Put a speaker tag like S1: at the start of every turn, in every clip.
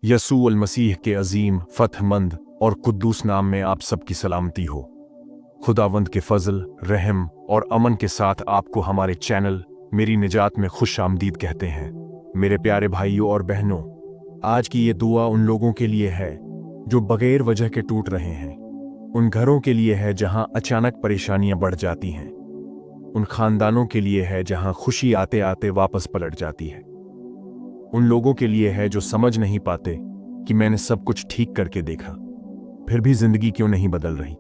S1: यसू अल मसीह के अजीम, फतहमंद और कुद्दूस नाम में आप सबकी सलामती हो। खुदावंद के फजल, रहम और अमन के साथ आपको हमारे चैनल मेरी निजात में खुश आमदीद कहते हैं। मेरे प्यारे भाइयों और बहनों, आज की ये दुआ उन लोगों के लिए है जो बगैर वजह के टूट रहे हैं, उन घरों के लिए है जहां अचानक परेशानियां बढ़ जाती हैं, उन खानदानों के लिए है जहां खुशी आते आते वापस पलट जाती है, उन लोगों के लिए है जो समझ नहीं पाते कि मैंने सब कुछ ठीक करके देखा फिर भी जिंदगी क्यों नहीं बदल रही।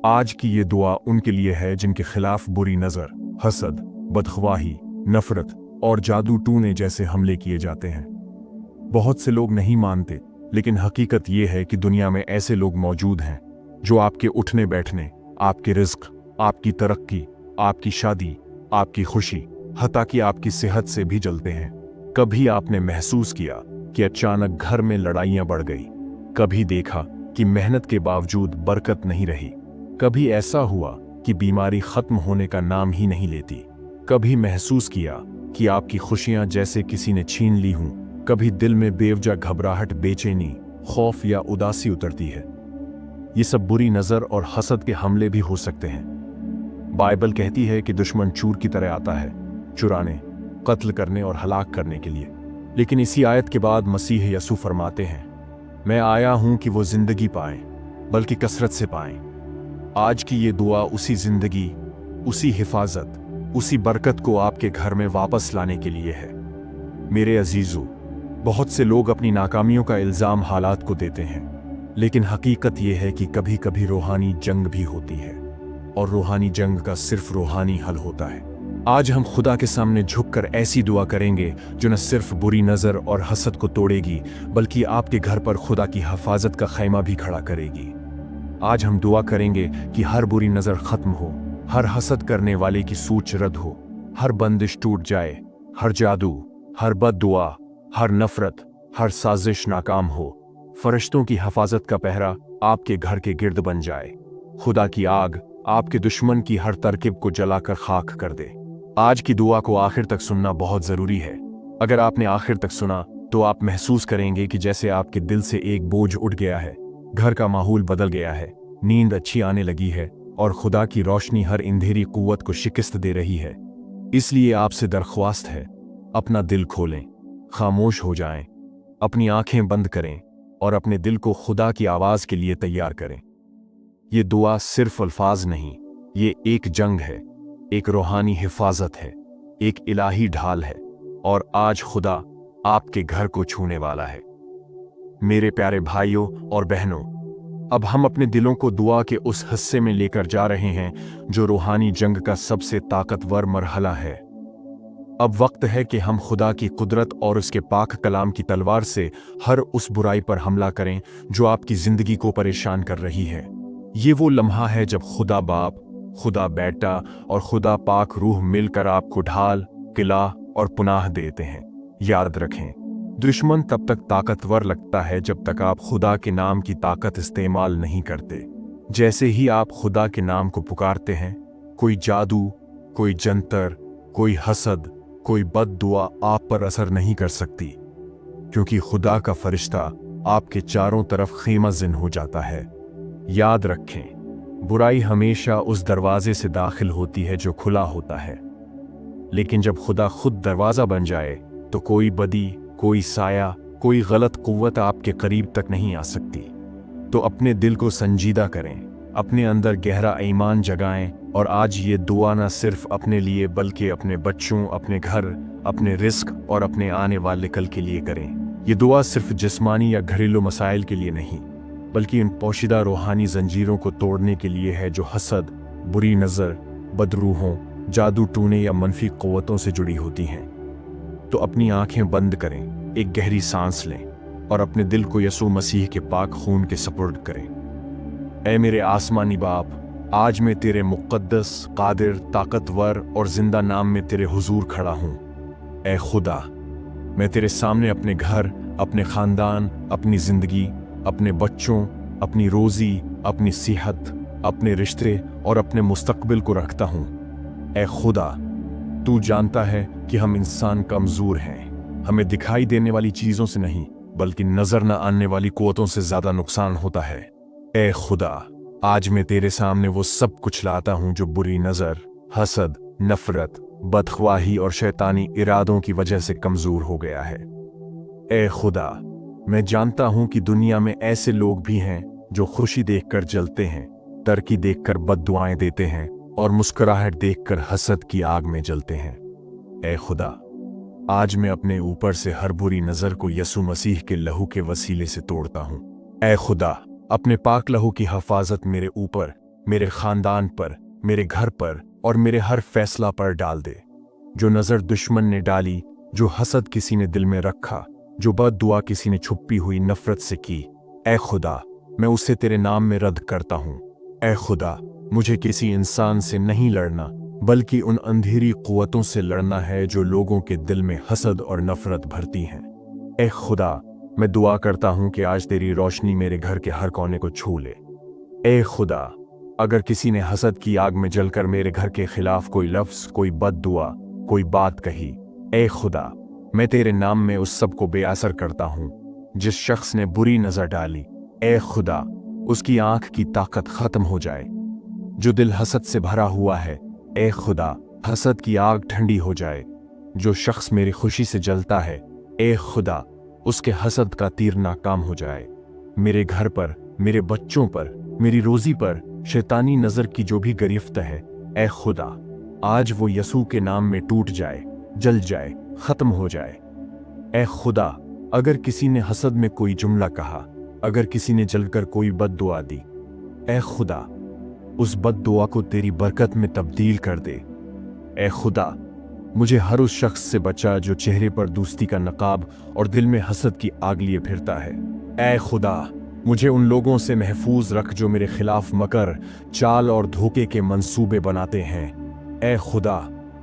S1: आज की ये दुआ उनके लिए है जिनके खिलाफ बुरी नजर, हसद, बदख्वाही, नफरत और जादू टूने जैसे हमले किए जाते हैं। बहुत से लोग नहीं मानते, लेकिन हकीकत ये है कि दुनिया में ऐसे लोग मौजूद हैं जो आपके उठने बैठने, आपके रिज्क, आपकी तरक्की, आपकी शादी, आपकी खुशी, हत्ता कि आपकी सेहत से भी जलते हैं। कभी आपने महसूस किया कि अचानक घर में लड़ाइयां बढ़ गई, कभी देखा कि मेहनत के बावजूद बरकत नहीं रही, कभी ऐसा हुआ कि बीमारी खत्म होने का नाम ही नहीं लेती, कभी महसूस किया कि आपकी खुशियां जैसे किसी ने छीन ली हों, कभी दिल में बेवजह घबराहट, बेचैनी, खौफ या उदासी उतरती है। ये सब बुरी नजर और हसद के हमले भी हो सकते हैं। बाइबल कहती है कि दुश्मन चूर की तरह आता है, चुराने, कत्ल करने और हलाक करने के लिए। लेकिन इसी आयत के बाद मसीह यसू फरमाते हैं, मैं आया हूं कि वो जिंदगी पाएं, बल्कि कसरत से पाएं। आज की ये दुआ उसी जिंदगी, उसी हिफाजत, उसी बरकत को आपके घर में वापस लाने के लिए है। मेरे अजीजों, बहुत से लोग अपनी नाकामियों का इल्जाम हालात को देते हैं, लेकिन हकीकत यह है कि कभी कभी रूहानी जंग भी होती है, और रूहानी जंग का सिर्फ रूहानी हल होता है। आज हम खुदा के सामने झुककर ऐसी दुआ करेंगे जो न सिर्फ बुरी नजर और हसद को तोड़ेगी, बल्कि आपके घर पर खुदा की हिफाजत का खैमा भी खड़ा करेगी। आज हम दुआ करेंगे कि हर बुरी नजर खत्म हो, हर हसद करने वाले की सूच रद्द हो, हर बंदिश टूट जाए, हर जादू, हर बद दुआ, हर नफरत, हर साजिश नाकाम हो। फरिश्तों की हिफाजत का पहरा आपके घर के गिर्द बन जाए। खुदा की आग आपके दुश्मन की हर तरकीब को जलाकर खाक कर दे। आज की दुआ को आखिर तक सुनना बहुत जरूरी है। अगर आपने आखिर तक सुना तो आप महसूस करेंगे कि जैसे आपके दिल से एक बोझ उठ गया है, घर का माहौल बदल गया है, नींद अच्छी आने लगी है और खुदा की रोशनी हर अंधेरी कुव्वत को शिकस्त दे रही है। इसलिए आपसे दरख्वास्त है, अपना दिल खोलें, खामोश हो जाएं, अपनी आंखें बंद करें और अपने दिल को खुदा की आवाज के लिए तैयार करें। ये दुआ सिर्फ अल्फाज नहीं, ये एक जंग है, एक रूहानी हिफाजत है, एक इलाही ढाल है, और आज खुदा आपके घर को छूने वाला है। मेरे प्यारे भाइयों और बहनों, अब हम अपने दिलों को दुआ के उस हिस्से में लेकर जा रहे हैं जो रूहानी जंग का सबसे ताकतवर मरहला है। अब वक्त है कि हम खुदा की कुदरत और उसके पाक कलाम की तलवार से हर उस बुराई पर हमला करें जो आपकी जिंदगी को परेशान कर रही है। ये वो लम्हा है जब खुदा बाप, खुदा बेटा और खुदा पाक रूह मिलकर आपको ढाल, किला और पुनाह देते हैं। याद रखें, दुश्मन तब तक ताकतवर लगता है जब तक आप खुदा के नाम की ताकत इस्तेमाल नहीं करते। जैसे ही आप खुदा के नाम को पुकारते हैं, कोई जादू, कोई जंतर, कोई हसद, कोई बद दुआ आप पर असर नहीं कर सकती, क्योंकि खुदा का फरिश्ता आपके चारों तरफ खीमा जिन हो जाता है। याद रखें, बुराई हमेशा उस दरवाजे से दाखिल होती है जो खुला होता है, लेकिन जब खुदा खुद दरवाजा बन जाए तो कोई बदी, कोई साया, कोई गलत कुव्वत आपके करीब तक नहीं आ सकती। तो अपने दिल को संजीदा करें, अपने अंदर गहरा ईमान जगाएं और आज ये दुआ न सिर्फ अपने लिए बल्कि अपने बच्चों, अपने घर, अपने रिस्क और अपने आने वाले कल के लिए करें। ये दुआ सिर्फ जिस्मानी या घरेलू मसाइल के लिए नहीं, बल्कि इन पोशीदा रूहानी जंजीरों को तोड़ने के लिए है जो हसद, बुरी नज़र, बदरूहों, जादू टूने या मनफी क़ुव्वतों से जुड़ी होती हैं। तो अपनी आंखें बंद करें, एक गहरी सांस लें और अपने दिल को यसू मसीह के पाक खून के सपुर्द करें। ऐ मेरे आसमानी बाप, आज मैं तेरे मुक़द्दस, कादिर, ताकतवर और जिंदा नाम में तेरे हुजूर खड़ा हूँ। ऐ खुदा, मैं तेरे सामने अपने घर, अपने ख़ानदान, अपनी ज़िंदगी, अपने बच्चों, अपनी रोज़ी, अपनी सेहत, अपने रिश्ते और अपने मुस्तकबिल को रखता हूँ। ऐ खुदा, तू जानता है कि हम इंसान कमज़ोर हैं, हमें दिखाई देने वाली चीज़ों से नहीं बल्कि नजर न आने वाली कुव्वतों से ज्यादा नुकसान होता है। ए खुदा, आज मैं तेरे सामने वो सब कुछ लाता हूं जो बुरी नजर, हसद, नफरत, बदख्वाही और शैतानी इरादों की वजह से कमजोर हो गया है। ए खुदा, मैं जानता हूं कि दुनिया में ऐसे लोग भी हैं जो खुशी देखकर जलते हैं, तरक्की देखकर बद्दुआएं देते हैं और मुस्कुराहट देखकर हसद की आग में जलते हैं। ए खुदा, आज मैं अपने ऊपर से हर बुरी नजर को यसु मसीह के लहू के वसीले से तोड़ता हूं। ए खुदा, अपने पाक लहू की हिफाजत मेरे ऊपर, मेरे खानदान पर, मेरे घर पर और मेरे हर फैसला पर डाल दे। जो नजर दुश्मन ने डाली, जो हसद किसी ने दिल में रखा, जो बद्दुआ किसी ने छुपी हुई नफरत से की, ए खुदा, मैं उसे तेरे नाम में रद्द करता हूं। ए खुदा, मुझे किसी इंसान से नहीं लड़ना, बल्कि उन अंधेरी कुव्वतों से लड़ना है जो लोगों के दिल में हसद और नफरत भरती हैं। ए खुदा, मैं दुआ करता हूं कि आज तेरी रोशनी मेरे घर के हर कोने को छू ले। ए खुदा, अगर किसी ने हसद की आग में जलकर मेरे घर के खिलाफ कोई लफ्ज, कोई बद्दुआ, कोई बात कही, ए खुदा, मैं तेरे नाम में उस सब को बेअसर करता हूं। जिस शख्स ने बुरी नजर डाली, ए खुदा, उसकी आंख की ताकत खत्म हो जाए। जो दिल हसद से भरा हुआ है, ए खुदा, हसद की आग ठंडी हो जाए। जो शख्स मेरी खुशी से जलता है, ए खुदा, उसके हसद का तीर नाकाम हो जाए। मेरे घर पर, मेरे बच्चों पर, मेरी रोजी पर शैतानी नजर की जो भी गिरफ्त है, ए खुदा, आज वो यसू के नाम में टूट जाए, जल जाए, खत्म हो जाए। ए खुदा, अगर किसी ने हसद में कोई जुमला कहा, अगर किसी ने जलकर कोई बद्दुआ दी, ए खुदा, उस बद्दुआ को तेरी बरकत में तब्दील कर दे। ए खुदा, मुझे हर उस शख्स से बचा जो चेहरे पर दोस्ती का नकाब और दिल में हसद की आग लिए फिरता है। ए खुदा, मुझे उन लोगों से महफूज रख जो मेरे खिलाफ मकर, चाल और धोखे के मंसूबे बनाते हैं। ए खुदा,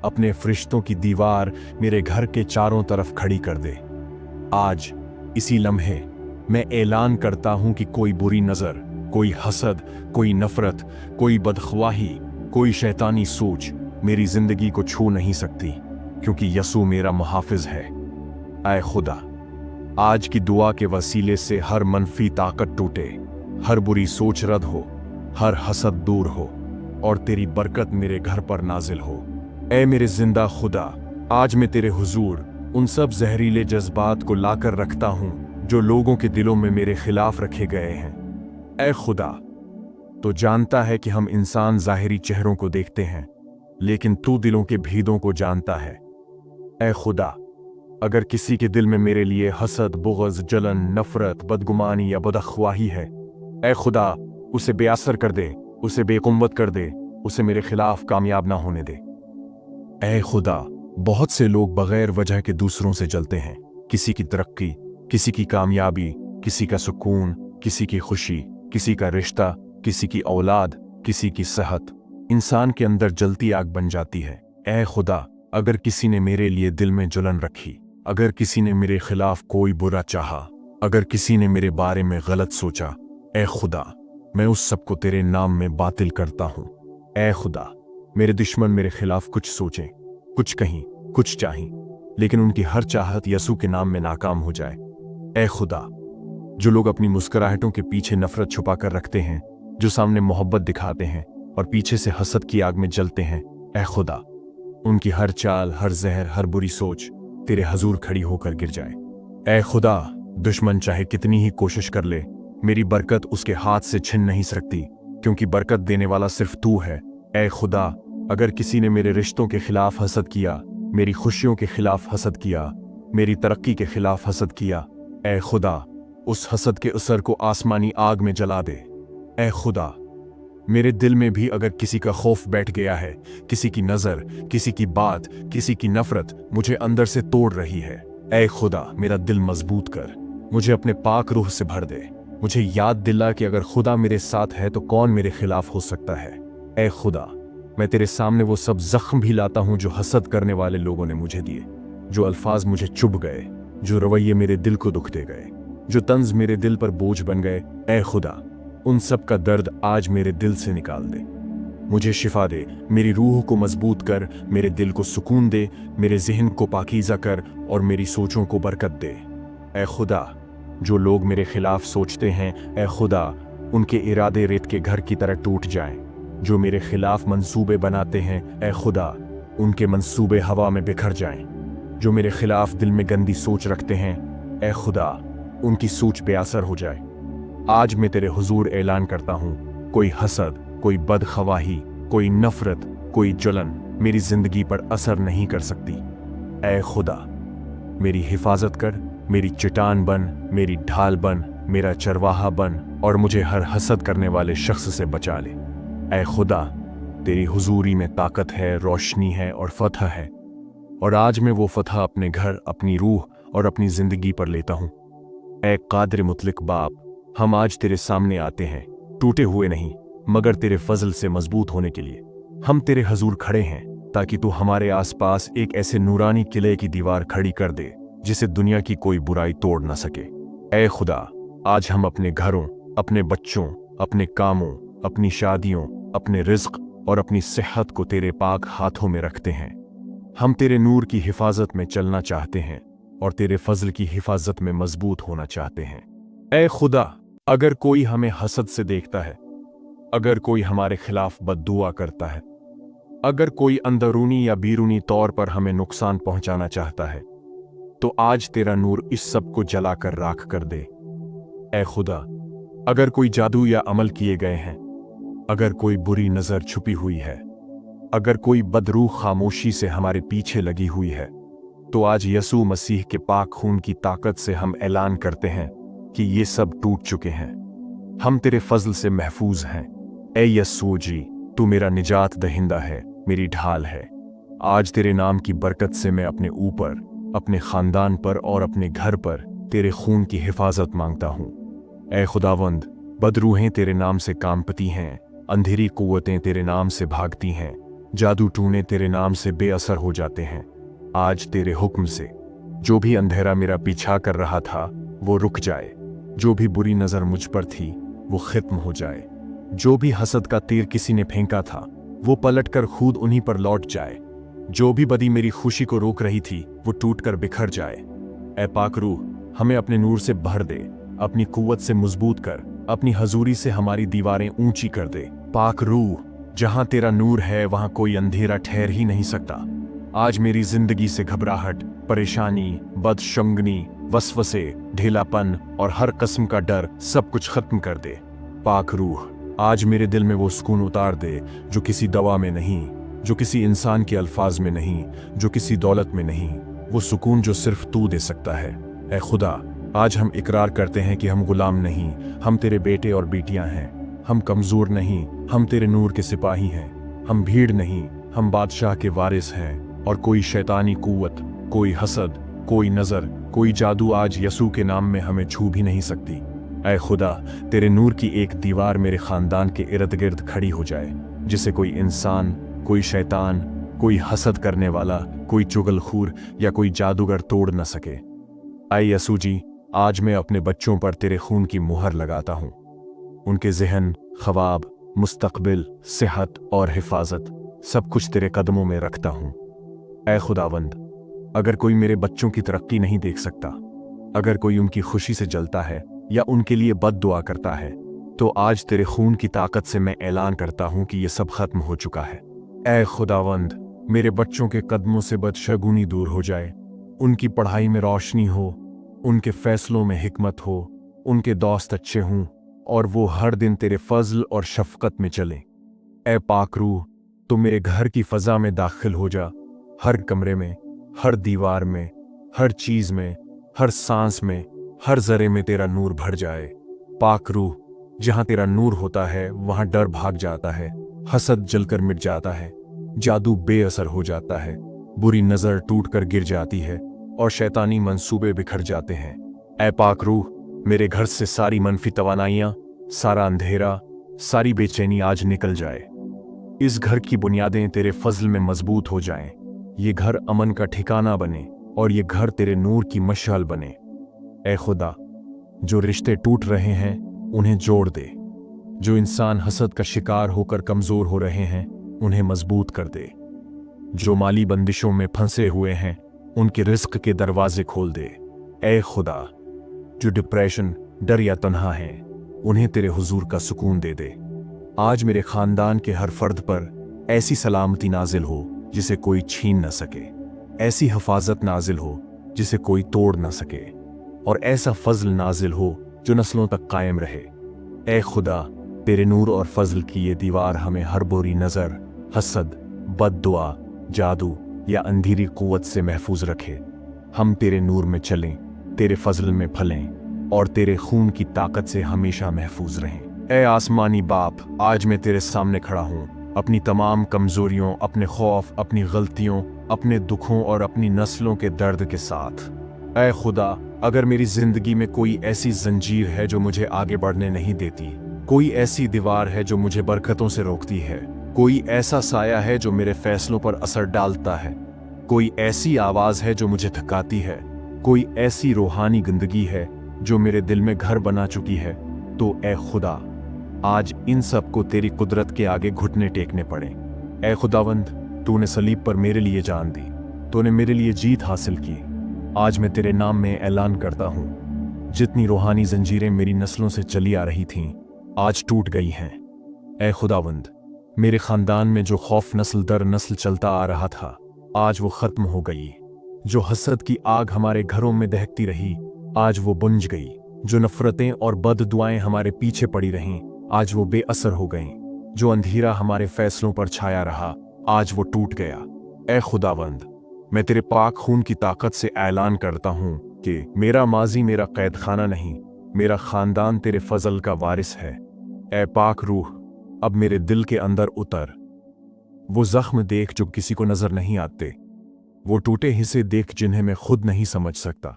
S1: अपने फरिश्तों की दीवार मेरे घर के चारों तरफ खड़ी कर दे। आज इसी लम्हे मैं ऐलान करता हूं कि कोई बुरी नजर, कोई हसद, कोई नफरत, कोई बदख्वाही, कोई शैतानी सोच मेरी जिंदगी को छू नहीं सकती, क्योंकि यसू मेरा मुहाफिज है। ऐ खुदा, आज की दुआ के वसीले से हर मनफी ताकत टूटे, हर बुरी सोच रद्द हो, हर हसद दूर हो और तेरी बरकत मेरे घर पर नाजिल हो। ऐ मेरे जिंदा खुदा, आज मैं तेरे हुजूर उन सब जहरीले जज्बात को लाकर रखता हूं जो लोगों के दिलों में मेरे खिलाफ रखे गए हैं। ऐ खुदा, तो जानता है कि हम इंसान जाहिरी चेहरों को देखते हैं, लेकिन तू दिलों के भीदों को जानता है। ऐ खुदा, अगर किसी के दिल में मेरे लिए हसद, बुग़्ज़, जलन, नफरत, बदगुमानी या बदख्वाही है, ऐ खुदा, उसे बेअसर कर दे, उसे बेकुव्वत कर दे, उसे मेरे खिलाफ कामयाब ना होने दे। ऐ खुदा, बहुत से लोग बगैर वजह के दूसरों से जलते हैं। किसी की तरक्की, किसी की कामयाबी, किसी का सुकून, किसी की खुशी, किसी का रिश्ता, किसी की औलाद, किसी की सेहत, इंसान के अंदर जलती आग बन जाती है। ऐ खुदा, अगर किसी ने मेरे लिए दिल में जलन रखी, अगर किसी ने मेरे खिलाफ कोई बुरा चाहा, अगर किसी ने मेरे बारे में गलत सोचा, ऐ खुदा, मैं उस सब को तेरे नाम में बातिल करता हूं। ऐ खुदा, मेरे दुश्मन मेरे खिलाफ कुछ सोचें, कुछ कहीं, कुछ चाहें, लेकिन उनकी हर चाहत यसू के नाम में नाकाम हो जाए। ऐ खुदा, जो लोग अपनी मुस्कुराहटों के पीछे नफरत छुपा कर रखते हैं, जो सामने मोहब्बत दिखाते हैं और पीछे से हसद की आग में जलते हैं, ऐ खुदा, उनकी हर चाल, हर जहर, हर बुरी सोच तेरे हजूर खड़ी होकर गिर जाए। ऐ खुदा, दुश्मन चाहे कितनी ही कोशिश कर ले, मेरी बरकत उसके हाथ से छिन नहीं सकती, क्योंकि बरकत देने वाला सिर्फ तू है। ऐ खुदा, अगर किसी ने मेरे रिश्तों के खिलाफ हसद किया, मेरी खुशियों के खिलाफ हसद किया, मेरी तरक्की के खिलाफ हसद किया, ऐ खुदा, उस हसद के असर को आसमानी आग में जला दे। ऐ खुदा, मेरे दिल में भी अगर किसी का खौफ बैठ गया है, किसी की नजर, किसी की बात, किसी की नफरत मुझे अंदर से तोड़ रही है, ऐ खुदा, मेरा दिल मजबूत कर, मुझे अपने पाक रूह से भर दे। मुझे याद दिला कि अगर खुदा मेरे साथ है तो कौन मेरे खिलाफ हो सकता है। ऐ खुदा, मैं तेरे सामने वो सब जख्म भी लाता हूं जो हसद करने वाले लोगों ने मुझे दिए, जो अल्फाज मुझे चुभ गए, जो रवैये मेरे दिल को दुख दे गए, जो तंज मेरे दिल पर बोझ बन गए। ऐ खुदा, उन सब का दर्द आज मेरे दिल से निकाल दे, मुझे शिफा दे, मेरी रूह को मजबूत कर, मेरे दिल को सुकून दे, मेरे जहन को पाकीज़ा कर और मेरी सोचों को बरकत दे। ऐ खुदा, जो लोग मेरे खिलाफ सोचते हैं, ए खुदा, उनके इरादे रेत के घर की तरह टूट जाएं। जो मेरे खिलाफ मंसूबे बनाते हैं, ए खुदा, उनके मंसूबे हवा में बिखर जाएं। जो मेरे खिलाफ दिल में गंदी सोच रखते हैं, ए खुदा, उनकी सोच बेअसर हो जाए। आज मैं तेरे हुजूर ऐलान करता हूँ, कोई हसद, कोई बदखवाही, कोई नफरत, कोई जलन मेरी जिंदगी पर असर नहीं कर सकती। ए खुदा, मेरी हिफाजत कर, मेरी चट्टान बन, मेरी ढाल बन, मेरा चरवाहा बन और मुझे हर हसद करने वाले शख्स से बचा ले। ए खुदा, तेरी हुजूरी में ताकत है, रोशनी है और फतह है, और आज मैं वो फतह अपने घर, अपनी रूह और अपनी जिंदगी पर लेता हूँ। ए कादिर मुतलक बाप, हम आज तेरे सामने आते हैं, टूटे हुए नहीं मगर तेरे फजल से मजबूत होने के लिए। हम तेरे हजूर खड़े हैं ताकि तू हमारे आसपास एक ऐसे नूरानी किले की दीवार खड़ी कर दे जिसे दुनिया की कोई बुराई तोड़ ना सके। ए खुदा, आज हम अपने घरों, अपने बच्चों, अपने कामों, अपनी शादियों, अपने रिज्क और अपनी सेहत को तेरे पाक हाथों में रखते हैं। हम तेरे नूर की हिफाजत में चलना चाहते हैं और तेरे फजल की हिफाजत में मजबूत होना चाहते हैं। ए खुदा, अगर कोई हमें हसद से देखता है, अगर कोई हमारे खिलाफ बद्दुआ करता है, अगर कोई अंदरूनी या बीरूनी तौर पर हमें नुकसान पहुंचाना चाहता है, तो आज तेरा नूर इस सब को जलाकर राख कर दे। ए खुदा, अगर कोई जादू या अमल किए गए हैं, अगर कोई बुरी नजर छुपी हुई है, अगर कोई बदरूह खामोशी से हमारे पीछे लगी हुई है, तो आज यसू मसीह के पाक खून की ताकत से हम ऐलान करते हैं कि ये सब टूट चुके हैं। हम तेरे फजल से महफूज हैं। ए यसू जी, तू मेरा निजात दहिंदा है, मेरी ढाल है। आज तेरे नाम की बरकत से मैं अपने ऊपर, अपने खानदान पर और अपने घर पर तेरे खून की हिफाजत मांगता हूँ। ए खुदावंद, बदरूहें तेरे नाम से कांपती हैं, अंधेरी कुव्वतें तेरे नाम से भागती हैं, जादू टूने तेरे नाम से बेअसर हो जाते हैं। आज तेरे हुक्म से जो भी अंधेरा मेरा पीछा कर रहा था वो रुक जाए, जो भी बुरी नजर मुझ पर थी वो खत्म हो जाए, जो भी हसद का तीर किसी ने फेंका था वो पलटकर खुद उन्हीं पर लौट जाए, जो भी बदी मेरी खुशी को रोक रही थी वो टूटकर बिखर जाए। ए पाक रूह, हमें अपने नूर से भर दे, अपनी कुव्वत से मजबूत कर, अपनी हजूरी से हमारी दीवारें ऊंची कर दे। पाक रूह, जहां तेरा नूर है वहां कोई अंधेरा ठहर ही नहीं सकता। आज मेरी जिंदगी से घबराहट, परेशानी, बदशंगनी, वसवसे, ढीलापन और हर किस्म का डर सब कुछ खत्म कर दे। पाक रूह, आज मेरे दिल में वो सुकून उतार दे जो किसी दवा में नहीं, जो किसी इंसान के अल्फाज में नहीं, जो किसी दौलत में नहीं, वो सुकून जो सिर्फ तू दे सकता है। ए खुदा, आज हम इकरार करते हैं कि हम गुलाम नहीं, हम तेरे बेटे और बेटियां हैं। हम कमजोर नहीं, हम तेरे नूर के सिपाही हैं। हम भीड़ नहीं, हम बादशाह के वारिस हैं। और कोई शैतानी कुव्वत, कोई हसद, कोई नजर, कोई जादू आज यसू के नाम में हमें छू भी नहीं सकती। ऐ खुदा, तेरे नूर की एक दीवार मेरे खानदान के इर्द गिर्द खड़ी हो जाए, जिसे कोई इंसान, कोई शैतान, कोई हसद करने वाला, कोई चुगलखोर या कोई जादूगर तोड़ न सके। ऐ यसू जी, आज मैं अपने बच्चों पर तेरे खून की मुहर लगाता हूँ। उनके जहन, ख्वाब, मुस्तकबिल, सेहत और हिफाजत सब कुछ तेरे कदमों में रखता हूँ। ऐ खुदावंद, अगर कोई मेरे बच्चों की तरक्की नहीं देख सकता, अगर कोई उनकी खुशी से जलता है या उनके लिए बद दुआ करता है, तो आज तेरे खून की ताकत से मैं ऐलान करता हूँ कि ये सब खत्म हो चुका है। ऐ खुदावंद, मेरे बच्चों के कदमों से बदशगुनी दूर हो जाए, उनकी पढ़ाई में रोशनी हो, उनके फैसलों में हिकमत हो, उनके दोस्त अच्छे हों और वो हर दिन तेरे फजल और शफकत में चलें। ऐ पाक रूह, तो मेरे घर की फजा में दाखिल हो जा, हर कमरे में, हर दीवार में, हर चीज में, हर सांस में, हर जरे में तेरा नूर भर जाए। पाक रूह, जहां तेरा नूर होता है वहां डर भाग जाता है, हसद जलकर मिट जाता है, जादू बेअसर हो जाता है, बुरी नजर टूटकर गिर जाती है और शैतानी मंसूबे बिखर जाते हैं। ऐ पाक रूह, मेरे घर से सारी मनफी तवानाइयां, सारा अंधेरा, सारी बेचैनी आज निकल जाए। इस घर की बुनियादें तेरे फजल में मजबूत हो जाएं, ये घर अमन का ठिकाना बने और ये घर तेरे नूर की मशाल बने। ऐ खुदा, जो रिश्ते टूट रहे हैं उन्हें जोड़ दे, जो इंसान हसद का शिकार होकर कमजोर हो रहे हैं उन्हें मजबूत कर दे, जो माली बंदिशों में फंसे हुए हैं उनके रिस्क के दरवाजे खोल दे। ऐ खुदा, जो डिप्रेशन, डर या तन्हा हैं, उन्हें तेरे हुजूर का सुकून दे दे। आज मेरे खानदान के हर फर्द पर ऐसी सलामती नाजिल हो जिसे कोई छीन न सके, ऐसी हिफाजत नाजिल हो जिसे कोई तोड़ न सके, और ऐसा फजल नाजिल हो जो नस्लों तक कायम रहे। ए खुदा, तेरे नूर और फजल की ये दीवार हमें हर बुरी नज़र, हसद, बद्दुआ, जादू या अंधेरी कुव्वत से महफूज रखे। हम तेरे नूर में चलें, तेरे फजल में फलें और तेरे खून की ताकत से हमेशा महफूज रहें। ए आसमानी बाप, आज मैं तेरे सामने खड़ा हूँ, अपनी तमाम कमजोरियों, अपने खौफ, अपनी गलतियों, अपने दुखों और अपनी नस्लों के दर्द के साथ। ए खुदा, अगर मेरी जिंदगी में कोई ऐसी जंजीर है जो मुझे आगे बढ़ने नहीं देती, कोई ऐसी दीवार है जो मुझे बरकतों से रोकती है, कोई ऐसा साया है जो मेरे फैसलों पर असर डालता है, कोई ऐसी आवाज है जो मुझे थकाती है, कोई ऐसी रूहानी गंदगी है जो मेरे दिल में घर बना चुकी है, तो ए खुदा, आज इन सब को तेरी कुदरत के आगे घुटने टेकने पड़े। ए खुदावंद, तूने सलीब पर मेरे लिए जान दी, तूने मेरे लिए जीत हासिल की। आज मैं तेरे नाम में ऐलान करता हूँ, जितनी रूहानी जंजीरें मेरी नस्लों से चली आ रही थीं, आज टूट गई हैं। ए खुदावंद, मेरे खानदान में जो खौफ नस्ल दर नस्ल चलता आ रहा था, आज वो खत्म हो गई। जो हसद की आग हमारे घरों में दहकती रही, आज वो बुझ गई। जो नफरतें और बद दुआएं हमारे पीछे पड़ी रहीं, आज वो बेअसर हो गईं। जो अंधेरा हमारे फैसलों पर छाया रहा, आज वो टूट गया। ए खुदावंद, मैं तेरे पाक खून की ताकत से ऐलान करता हूँ कि मेरा माजी मेरा कैद खाना नहीं, मेरा खानदान तेरे फजल का वारिस है। ए पाक रूह, अब मेरे दिल के अंदर उतर। वो जख्म देख जो किसी को नजर नहीं आते, वो टूटे हिस्से देख जिन्हें मैं खुद नहीं समझ सकता,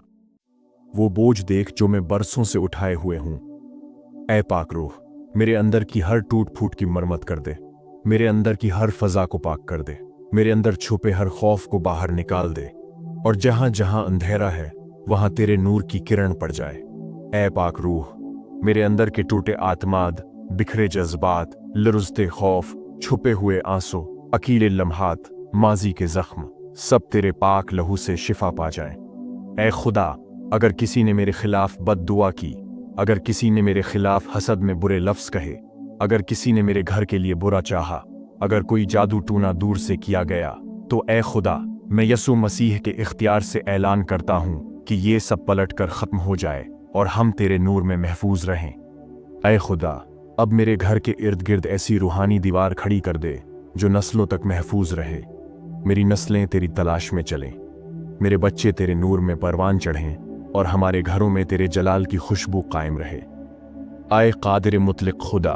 S1: वो बोझ देख जो मैं बरसों से उठाए हुए हूं। ए पाक रूह, मेरे अंदर की हर टूट फूट की मरम्मत कर दे, मेरे अंदर की हर फजा को पाक कर दे, मेरे अंदर छुपे हर खौफ को बाहर निकाल दे, और जहां जहां अंधेरा है वहां तेरे नूर की किरण पड़ जाए। ए पाक रूह, मेरे अंदर के टूटे आत्माद, बिखरे जज्बात, लरुजते खौफ, छुपे हुए आंसू, अकीले लम्हात, माजी के जख्म, सब तेरे पाक लहू से शिफा पा जाए। ए खुदा, अगर किसी ने मेरे खिलाफ बद दुआ की, अगर किसी ने मेरे खिलाफ हसद में बुरे लफ्ज कहे, अगर किसी ने मेरे घर के लिए बुरा चाहा, अगर कोई जादू टूना दूर से किया गया, तो ए खुदा, मैं यसु मसीह के इख्तियार से ऐलान करता हूँ कि ये सब पलट कर खत्म हो जाए और हम तेरे नूर में महफूज रहें। ए खुदा, अब मेरे घर के इर्द गिर्द ऐसी रूहानी दीवार खड़ी कर दे जो नस्लों तक महफूज रहे। मेरी नस्लें तेरी तलाश में चलें, मेरे बच्चे तेरे नूर में परवान चढ़ें और हमारे घरों में तेरे जलाल की खुशबू कायम रहे। आए कादिर मुतलक खुदा,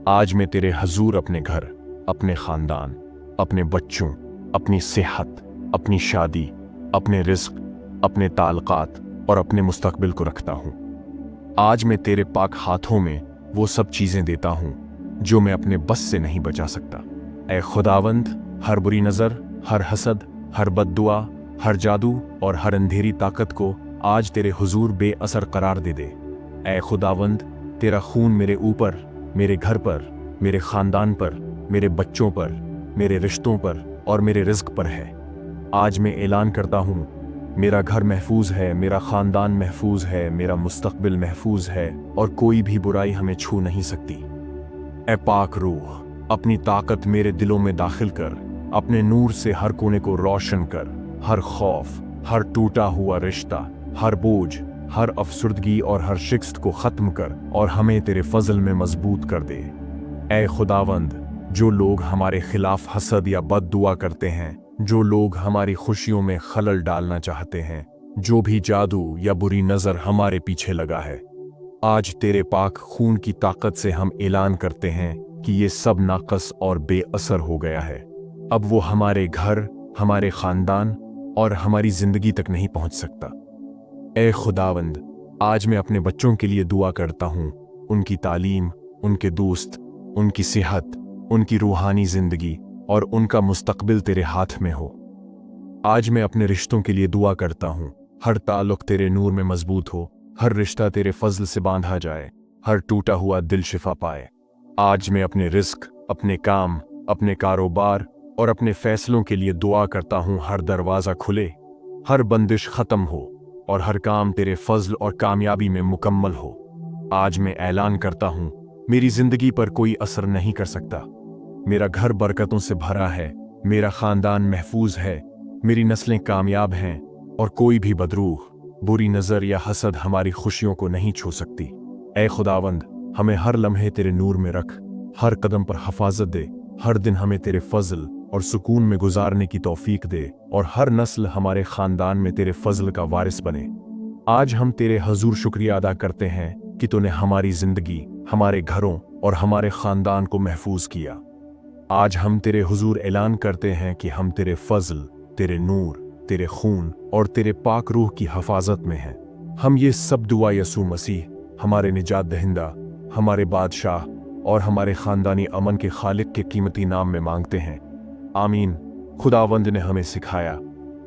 S1: आज मैं तेरे हजूर अपने घर, अपने खानदान, अपने बच्चों, अपनी सेहत, अपनी शादी, अपने रिस्क, अपने ताल्लुकात और अपने मुस्तकबिल को रखता हूँ। आज मैं तेरे पाक हाथों में वो सब चीज़ें देता हूँ जो मैं अपने बस से नहीं बचा सकता। ए खुदावंद, हर बुरी नज़र, हर हसद, हर बद्दुआ, हर जादू और हर अंधेरी ताकत को आज तेरे हुजूर बेअसर करार दे दे। ए खुदावंद, तेरा खून मेरे ऊपर, मेरे घर पर, मेरे खानदान पर, मेरे बच्चों पर, मेरे रिश्तों पर और मेरे रिज्क पर है। आज मैं ऐलान करता हूँ, मेरा घर महफूज है, मेरा खानदान महफूज है, मेरा मुस्तकबिल महफूज है और कोई भी बुराई हमें छू नहीं सकती। ए पाक रूह, अपनी ताकत मेरे दिलों में दाखिल कर, अपने नूर से हर कोने को रोशन कर, हर खौफ, हर टूटा हुआ रिश्ता, हर बोझ, हर अफसुर्दगी और हर शिकस्त को ख़त्म कर और हमें तेरे फजल में मजबूत कर दे। ए खुदावंद, जो लोग हमारे खिलाफ हसद या बद दुआ करते हैं, जो लोग हमारी खुशियों में खलल डालना चाहते हैं, जो भी जादू या बुरी नज़र हमारे पीछे लगा है, आज तेरे पाक खून की ताकत से हम ऐलान करते हैं कि ये सब नाकस और बेअसर हो गया है। अब वो हमारे घर, हमारे खानदान और हमारी जिंदगी तक नहीं पहुंच सकता। ए खुदावंद, आज मैं अपने बच्चों के लिए दुआ करता हूँ, उनकी तालीम, उनके दोस्त, उनकी सेहत, उनकी रूहानी जिंदगी और उनका मुस्तकबिल तेरे हाथ में हो। आज मैं अपने रिश्तों के लिए दुआ करता हूँ, हर ताल्लुक तेरे नूर में मजबूत हो, हर रिश्ता तेरे फजल से बांधा जाए, हर टूटा हुआ दिल शिफा पाए। आज मैं अपने रिस्क, अपने काम, अपने कारोबार और अपने फैसलों के लिए दुआ करता हूँ, हर दरवाज़ा खुले, हर बंदिश ख़त्म हो और हर काम तेरे फजल और कामयाबी में मुकम्मल हो। आज मैं ऐलान करता हूँ, मेरी जिंदगी पर कोई असर नहीं कर सकता। मेरा घर बरकतों से भरा है, मेरा खानदान महफूज है, मेरी नस्लें कामयाब हैं और कोई भी बदरूह, बुरी नजर या हसद हमारी खुशियों को नहीं छू सकती। ऐ खुदावंद, हमें हर लम्हे तेरे नूर में रख, हर कदम पर हिफाजत दे, हर दिन हमें तेरे फजल और सुकून में गुजारने की तौफीक दे और हर नस्ल हमारे खानदान में तेरे फजल का वारिस बने। आज हम तेरे हजूर शुक्रिया अदा करते हैं कि तूने हमारी जिंदगी, हमारे घरों और हमारे खानदान को महफूज किया। आज हम तेरे हुजूर ऐलान करते हैं कि हम तेरे फजल, तेरे नूर, तेरे खून और तेरे पाक रूह की हिफाजत में हैं। हम ये सब दुआ यसू मसीह, हमारे निजात दहिंदा, हमारे बादशाह और हमारे खानदानी अमन के खालिक के कीमती नाम में मांगते हैं। आमीन। खुदावंद ने हमें सिखाया,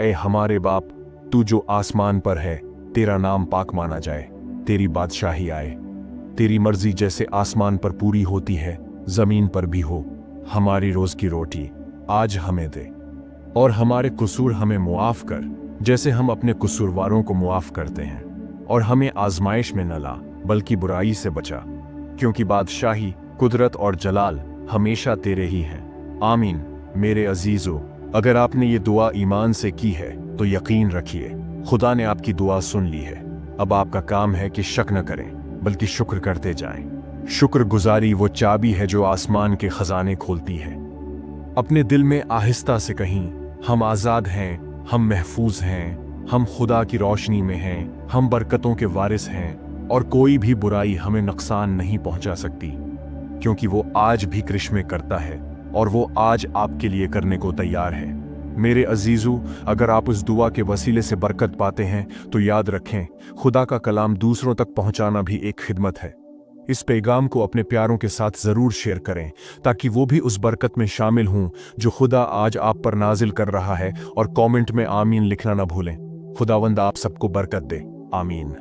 S1: ऐ हमारे बाप, तू जो आसमान पर है, तेरा नाम पाक माना जाए, तेरी बादशाही आए, तेरी मर्जी जैसे आसमान पर पूरी होती है जमीन पर भी हो। हमारी रोज की रोटी आज हमें दे और हमारे कसूर हमें मुआफ कर, जैसे हम अपने कसूरवारों को मुआफ करते हैं, और हमें आजमाइश में न ला बल्कि बुराई से बचा, क्योंकि बादशाही, कुदरत और जलाल हमेशा तेरे ही हैं। आमीन। मेरे अजीजों, अगर आपने ये दुआ ईमान से की है तो यकीन रखिए, खुदा ने आपकी दुआ सुन ली है। अब आपका काम है कि शक न करें बल्कि शुक्र करते जाएं। शुक्र गुजारी वो चाबी है जो आसमान के खजाने खोलती है। अपने दिल में आहिस्ता से कहीं, हम आज़ाद हैं, हम महफूज हैं, हम खुदा की रोशनी में हैं, हम बरकतों के वारिस हैं और कोई भी बुराई हमें नुकसान नहीं पहुंचा सकती, क्योंकि वो आज भी करिश्मे करता है और वो आज आपके लिए करने को तैयार है। मेरे अजीजों, अगर आप उस दुआ के वसीले से बरकत पाते हैं तो याद रखें, खुदा का कलाम दूसरों तक पहुंचाना भी एक खिदमत है। इस पैगाम को अपने प्यारों के साथ ज़रूर शेयर करें ताकि वो भी उस बरकत में शामिल हों जो खुदा आज आप पर नाजिल कर रहा है, और कमेंट में आमीन लिखना न भूलें। खुदावंद आप सबको बरकत दे। आमीन।